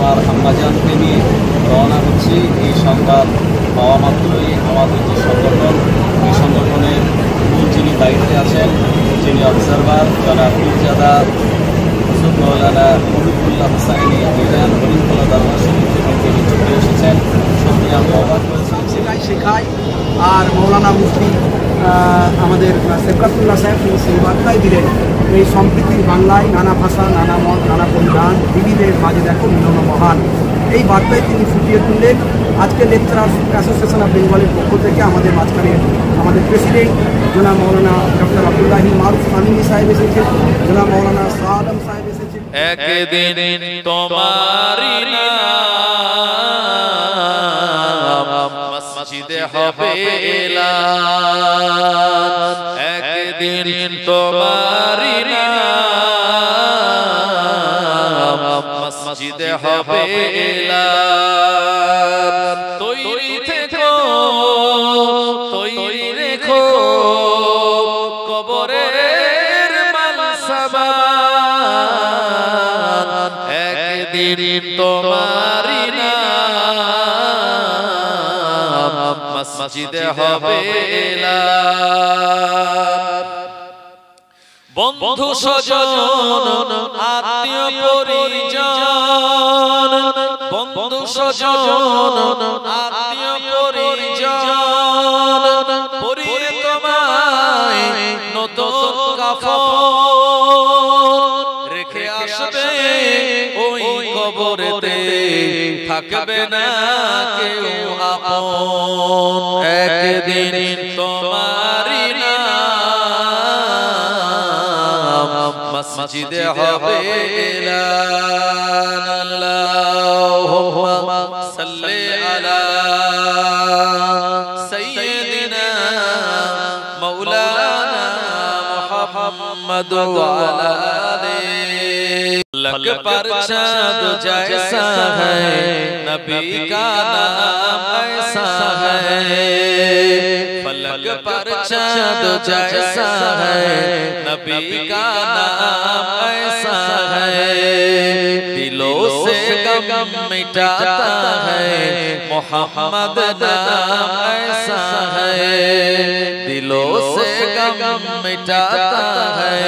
আমার আম্মাজানকে নিয়ে রওনা হচ্ছি। এই সংবাদ পাওয়া মাত্রই আমাদের যে সংগঠন, এই সংগঠনের মূল যিনি দায়িত্বে আছেন, যিনি অবজারভার জনাব পীরজাদা হুজুর মৌলানা মহিবুল্লাহ হুসাইনি ইরান হরিফুল্লাহ দরবার শরীফ থেকে তিনি চলে এসেছেন। সত্যি আমরা অবাক হয়েছি। শেখায় আর মৌলানা মুফতি আমাদের সেফকাতুল্লাহ সাহেব তিনি সেই বার্তায় দিলেন, এই সম্প্রীতির বাংলায় নানা ভাষা, নানা মত, নানা পরিধান, বিবিধের মাঝে দেখো মিলন মহান, এই বার্তায় তিনি ফুটিয়ে তুললেন। আজকে লেকচারার অ্যাসোসিয়েশন অফ বেঙ্গলের পক্ষ থেকে আমাদের মাঝখানে আমাদের প্রেসিডেন্ট জনাব মৌলানা ডক্টর আব্দুল্লাহি মারুফ আমিনী সাহেব এসেছেন, জনাব মৌলানা শাহ আলম সাহেব এসেছেন। একদিন তোমারি নাম মসজিদে হবে এলান, একদিন তোমারি নাম মসজিদে হবে এলান। তৈরি থেকো, তৈরি রেখো কবরের মালসামান, একদিন তোমারি নাম মসজিদে হবে এলান। বন্ধু স্বজন আত্মীয় পরিজন, বন্ধু স্বজন আত্মীয় পরিজন পরিয়ে তোমায় নতুন কাফন রেখে আসবে ওই কবরেতে, থাকবে না কেউ আপন, একদিন তোমারি নাম মসজিদে হবে এলান। আল্লাহুম্মা সাল্লি আলা সাইয়্যিদিনা মাওলানা মুহাম্মদ ওয়া আলা আলিহি। लग पर चाँद जैसा है, नबी का नाम ऐसा है, फलक पर चाँद जैसा है, नबी का नाम ऐसा है, दिलों से गम मिटाता है, मोहम्मद नाम ऐसा है, दिलों से गम मिटाता है,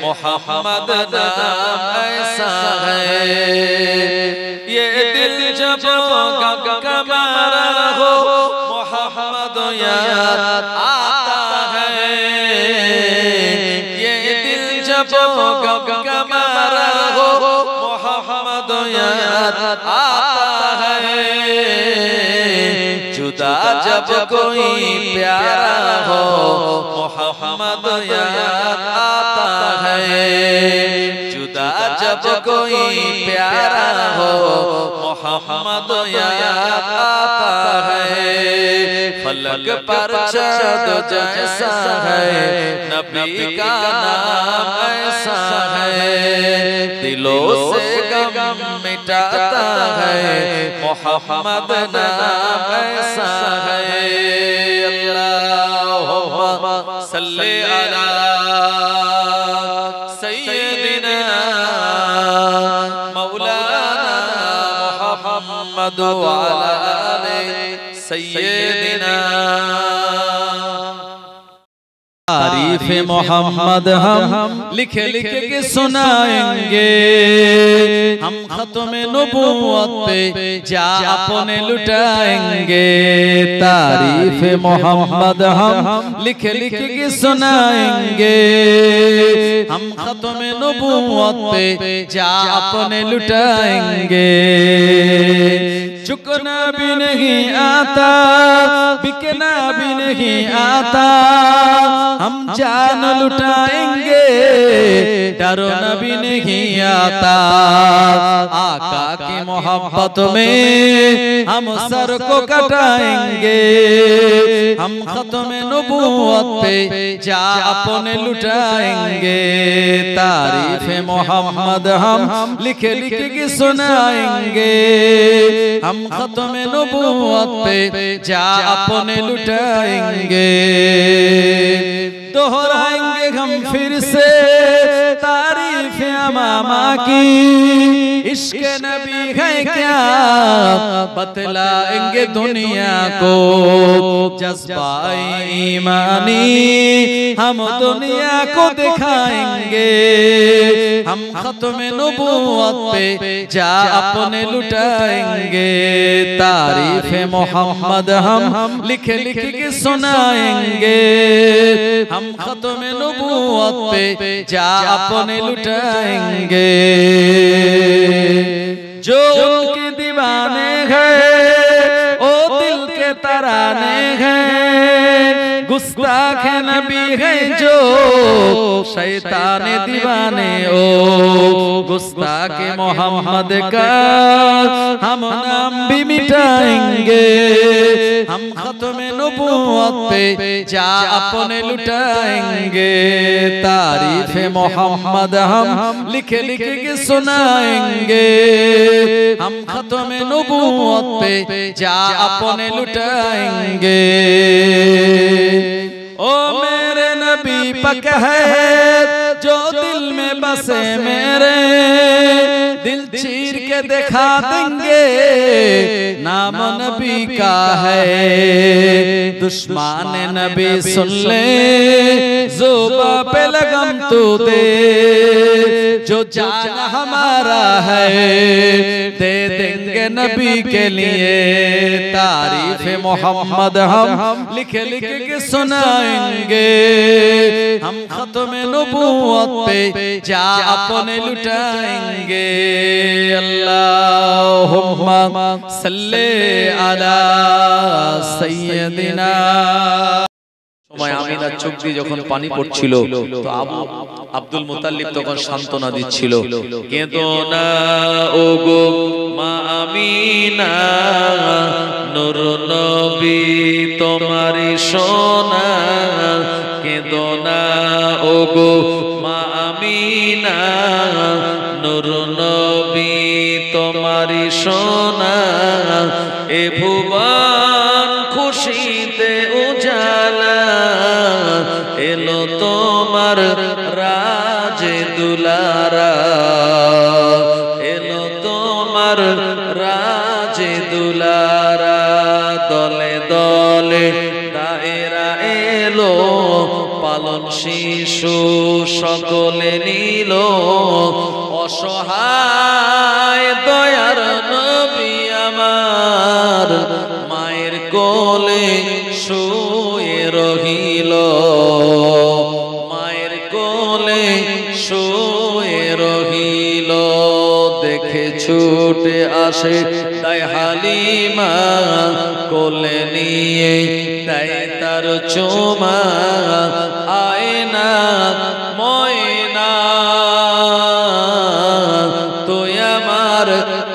मोहम्मद नाम ऐसा है। ये दिल जब गम का मारा हो, मोहम्मद याद आता है, ये दिल जब गम का मारा हो, मोहम्मद याद आता है, जुदा जब कोई प्यारा हो, मोहम्मद याद आता है, जुदा जब कोई प्यारा हो, मोहम्मद याद आता है, फलक पर चाँद जैसा है, नबी का नाम ऐसा है, दिलों से गम मिटाता है, मोहम्मद नाम ऐसा है। अल्लाहुम्मा सल्ली अला सय्यिदिना मौलाना मुहम्मद व अला आलि सय्यिदिना। तारीफ मोहम्मद हम लिख लिख के सुनाएंगे, हम खत्म नबूवत पे जा अपने लुटाएंगे। तारीफ मोहम्मद हम लिख लिख के सुनाएंगे, हम खत्म नबूवत पे जा अपने लुटाएंगे। चुकना भी नहीं आता, बिकना भी नहीं आता, हम जान लुटाएंगे, डरना भी नहीं आता। आका की मोहब्बत में हम सर को कटाएंगे, हम खत्म नबूवत पे जा अपने लुटाएंगे। तारीफ मोहम्मद हम लिख लिख के सुनाएंगे, हम खत्म नबूवत पे जा अपने लुटाएंगे। दोहराएंगे हम फिर से तारीफ अमामा की इश्क नबी है क्या बतलाएंगे दुनिया को जज्बा ईमानी हम दुनिया को दिखाएंगे हम खत्म नबूवत पे जा अपने लुटाएंगे तारीफ मोहम्मद हम लिख लिख के सुनाएंगे हम खत्म नबूवत पे जा अपने लुटाएंगे जो उनके दीवाने हैं ओ दिल के तराने हैं गुस्ताख नबी है जो शैतान दीवाने ओ गुस्ताख मोहम्मद का हम नाम भी मिटाएंगे हम खत्म नबूवत पे जा अपने लुटाएंगे तारीफ मोहम्मद हम लिख लिख के सुनाएंगे हम खत्म नबूवत पे जा अपने लुटाएंगे ओ मेरे नबी पक है जो दिल में बसे मेरे दिल चीर के दिखा देंगे नाम नबी का है दुश्मन नबी सुन ले ज़ुबां पे लगम तू दे जो जान हमारा है दे देंगे नबी के लिए तारीफ मोहम्मद हम लिख लिख के सुनाएंगे हम खत्म नबूवत पे जा अपने लुटाएंगे अल्लाहुम्मा सल्ले अला सय्यदिना সময় আমিনার চোখ দিয়ে যখন পানি পড়ছিল তো আব্দুল মুতাল্লিব তখন সান্ত্বনা দিচ্ছিল কেঁদো না ওগো মা আমিনা নূর নবী তোমারই সোনা কেঁদো না ওগো মা আমিনা নূর নবী তোমারই সোনা এ ভুবন খুশিতে উজালা এলো তোমার রাজে দুলারা এলো তোমার রাজে দুলারা দলে দলে দায়েরা এলো পালন শিশু সকলে নিল অসহায় দয়ার নবী আমার মায়ের কোলে শুয়ে রহিল মায়ের কোলে শুয়ে রহিল দেখে ছুটে আসে তাই হালিমা কোলে নিয়ে তাই তার চুমা আয়না ময়না তুই আমার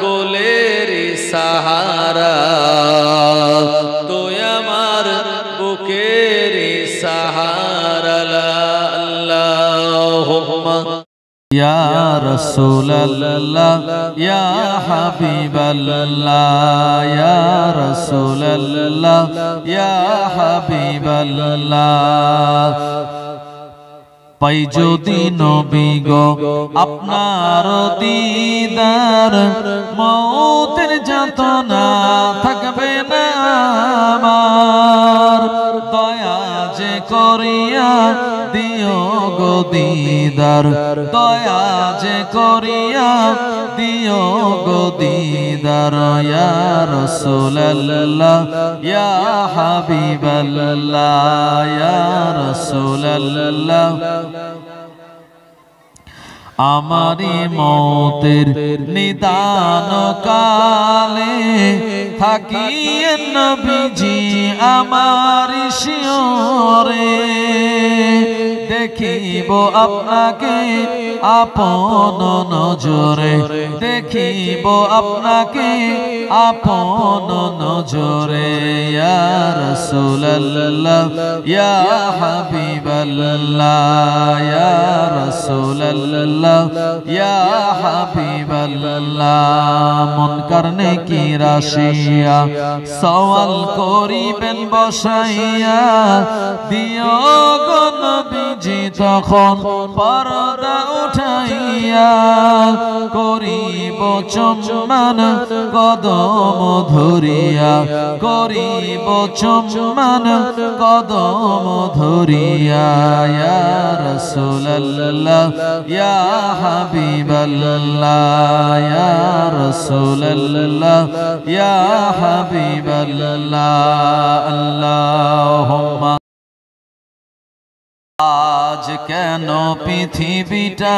কোলের সাহারা তুই আমার বুকের সাহারা আল্লাহুম্মা ইয়া রাসূলুল্লাহ ইয়া হাবিবাল্লাহ ইয়া রাসূলুল্লাহ ইয়া হাবিবাল্লাহ পাই যদি নবী গো আপনার দিদার মওতের যন্ত্রণা থাকবে না আমার দয়া যে করিয়া দিও গো দিদার দয়া যে করিয়া দিও গো দিদার ইয়া রাসূলুল্লাহ ইয়া হাবিবাল্লাহ ইয়া রাসূলুল্লাহ আমারি মওতের নিদান কালে থাকিয়ে নবীজি আমার শিয়রে দেখিব আপনাকে আপন নজরে দেখিব আপনাকে আপন নজরে ইয়া রাসূলুল্লাহ ইয়া হাবিবাল্লাহ ইয়া রাসূলুল্লাহ ইয়া হাবিবাল্লাহ মুনকার নেকি রাশিয়া সওয়াল করিবেন বসাইয়া দিও গো নবী নবীজি তখন পর্দা উঠাইয়া করিব চুম্বন কদম ধরিয়া করিব চুম্বন কদম ধরিয়া ইয়া রাসূলুল্লাহ ইয়া হাবিবাল্লাহ ইয়া রাসূলুল্লাহ ইয়া হাবিবাল্লাহ আল্লাহুম্মা আজ কেন পৃথিবীটা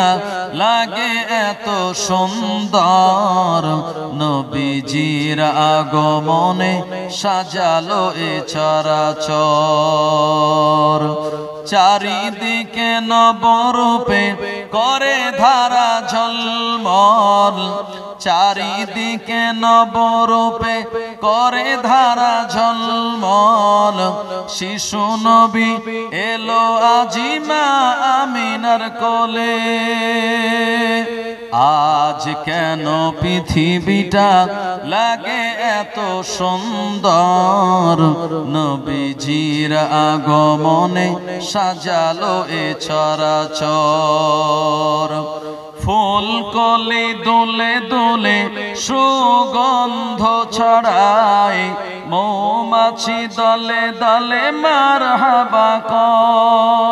লাগে এত সুন্দর নবীজির আগমনে সাজালো এ চরাচর চারিদিকে নবরূপে করে ধারা ঝলমল চারিদিকে নবরূপে করে ধারা ঝলমল শিশু নবী এলো আজি মা আমিনার কোলে আজ কেন পৃথিবীটা লাগে এত সুন্দর নবীজির আগমনে সাজালো এ চরাচর ফুল কলি দোলে দোলে সুগন্ধ ছড়ায় মৌমাছি দলে দলে মারহাবা কয়